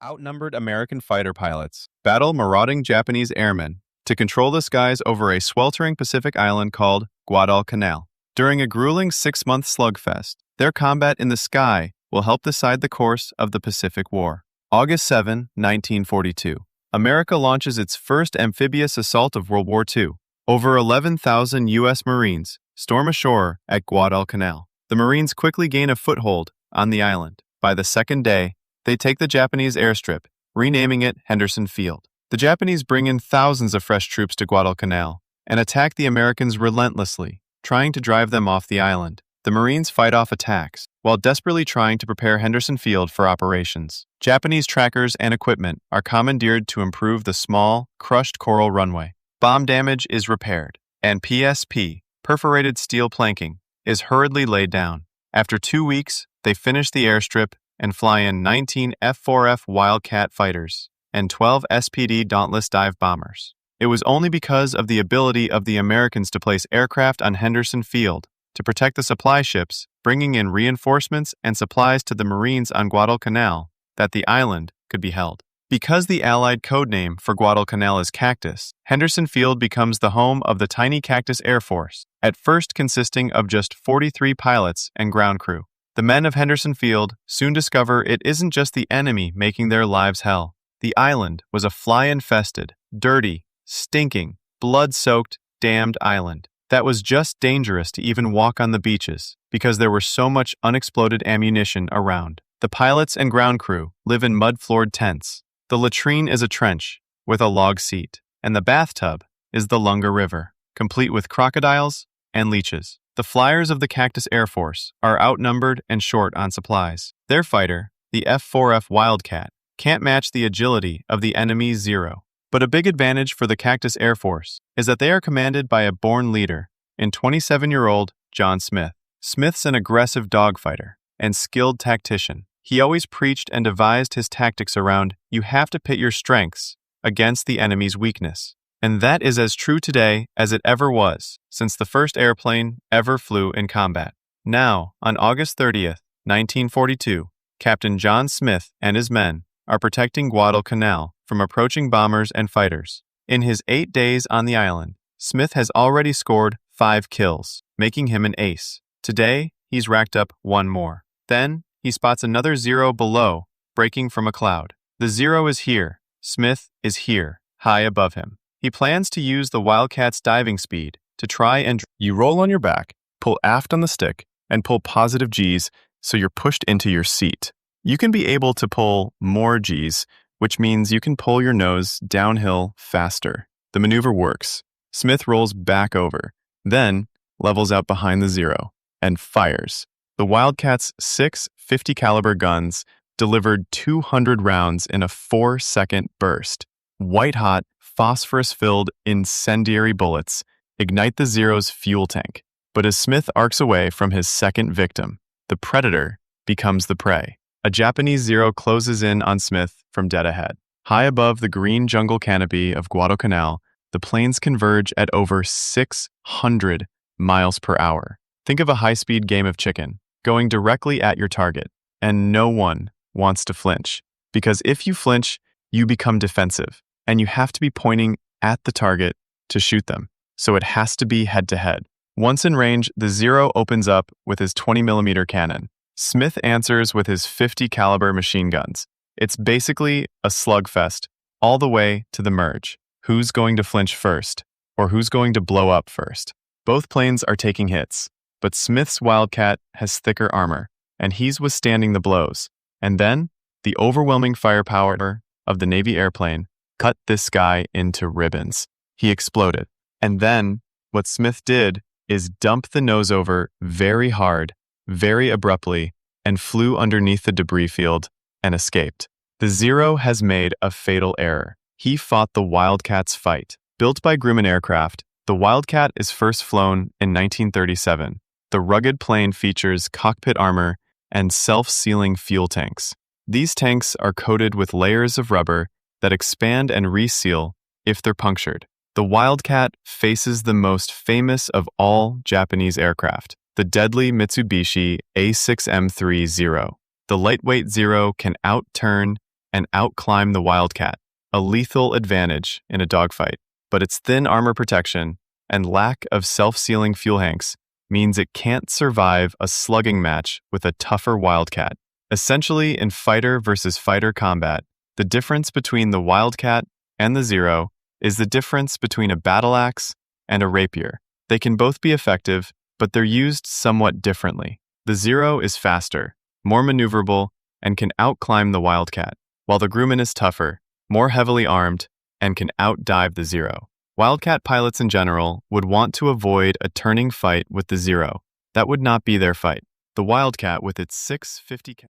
Outnumbered American fighter pilots battle marauding Japanese airmen to control the skies over a sweltering Pacific island called Guadalcanal. During a grueling 6-month slugfest, their combat in the sky will help decide the course of the Pacific War. August 7, 1942. America launches its first amphibious assault of World War II. Over 11,000 U.S. Marines storm ashore at Guadalcanal. The Marines quickly gain a foothold on the island. By the second day, they take the Japanese airstrip, renaming it Henderson Field. The Japanese bring in thousands of fresh troops to Guadalcanal and attack the Americans relentlessly, trying to drive them off the island. The Marines fight off attacks, while desperately trying to prepare Henderson Field for operations. Japanese trackers and equipment are commandeered to improve the small, crushed coral runway. Bomb damage is repaired, and PSP, perforated steel planking, is hurriedly laid down. After 2 weeks, they finish the airstrip and fly in 19 F-4F Wildcat fighters and 12 SPD Dauntless dive bombers. It was only because of the ability of the Americans to place aircraft on Henderson Field to protect the supply ships, bringing in reinforcements and supplies to the Marines on Guadalcanal, that the island could be held. Because the Allied codename for Guadalcanal is Cactus, Henderson Field becomes the home of the tiny Cactus Air Force, at first consisting of just 43 pilots and ground crew. The men of Henderson Field soon discover it isn't just the enemy making their lives hell. The island was a fly-infested, dirty, stinking, blood-soaked, damned island that was just dangerous to even walk on the beaches because there was so much unexploded ammunition around. The pilots and ground crew live in mud-floored tents. The latrine is a trench with a log seat, and the bathtub is the Lunga River, complete with crocodiles and leeches. The flyers of the Cactus Air Force are outnumbered and short on supplies. Their fighter, the F-4F Wildcat, can't match the agility of the enemy's Zero. But a big advantage for the Cactus Air Force is that they are commanded by a born leader in 27-year-old John Smith. Smith's an aggressive dogfighter and skilled tactician. He always preached and devised his tactics around you have to pit your strengths against the enemy's weakness. And that is as true today as it ever was since the first airplane ever flew in combat. Now, on August 30th, 1942, Captain John Smith and his men are protecting Guadalcanal from approaching bombers and fighters. In his 8 days on the island, Smith has already scored 5 kills, making him an ace. Today, he's racked up 1 more. Then, he spots another Zero below, breaking from a cloud. The Zero is here. Smith is here, high above him. He plans to use the Wildcat's diving speed to try and... You roll on your back, pull aft on the stick, and pull positive Gs so you're pushed into your seat. You can be able to pull more Gs, which means you can pull your nose downhill faster. The maneuver works. Smith rolls back over, then levels out behind the Zero, and fires. The Wildcat's 6 50 caliber guns delivered 200 rounds in a 4-second burst. White-hot, phosphorus-filled incendiary bullets ignite the Zero's fuel tank. But as Smith arcs away from his second victim, the predator becomes the prey. A Japanese Zero closes in on Smith from dead ahead. High above the green jungle canopy of Guadalcanal, the planes converge at over 600 miles per hour. Think of a high-speed game of chicken, going directly at your target, and no one wants to flinch. Because if you flinch, you become defensive, and you have to be pointing at the target to shoot them. So it has to be head-to-head. Once in range, the Zero opens up with his 20mm cannon. Smith answers with his 50 caliber machine guns. It's basically a slugfest, all the way to the merge. Who's going to flinch first, or who's going to blow up first? Both planes are taking hits, but Smith's Wildcat has thicker armor, and he's withstanding the blows. And then, the overwhelming firepower of the Navy airplane cut this guy into ribbons. He exploded. And then, what Smith did is dump the nose over very hard, very abruptly, and flew underneath the debris field and escaped. The Zero has made a fatal error. He fought the Wildcat's fight. Built by Grumman Aircraft, the Wildcat is first flown in 1937. The rugged plane features cockpit armor and self-sealing fuel tanks. These tanks are coated with layers of rubber that expand and reseal if they're punctured. The Wildcat faces the most famous of all Japanese aircraft, the deadly Mitsubishi A6M3 Zero. The lightweight Zero can outturn and outclimb the Wildcat, a lethal advantage in a dogfight. But its thin armor protection and lack of self-sealing fuel tanks means it can't survive a slugging match with a tougher Wildcat. Essentially, in fighter versus fighter combat, the difference between the Wildcat and the Zero is the difference between a battle axe and a rapier. They can both be effective, but they're used somewhat differently. The Zero is faster, more maneuverable, and can outclimb the Wildcat, while the Grumman is tougher, more heavily armed, and can outdive the Zero. Wildcat pilots in general would want to avoid a turning fight with the Zero. That would not be their fight. The Wildcat, with its 650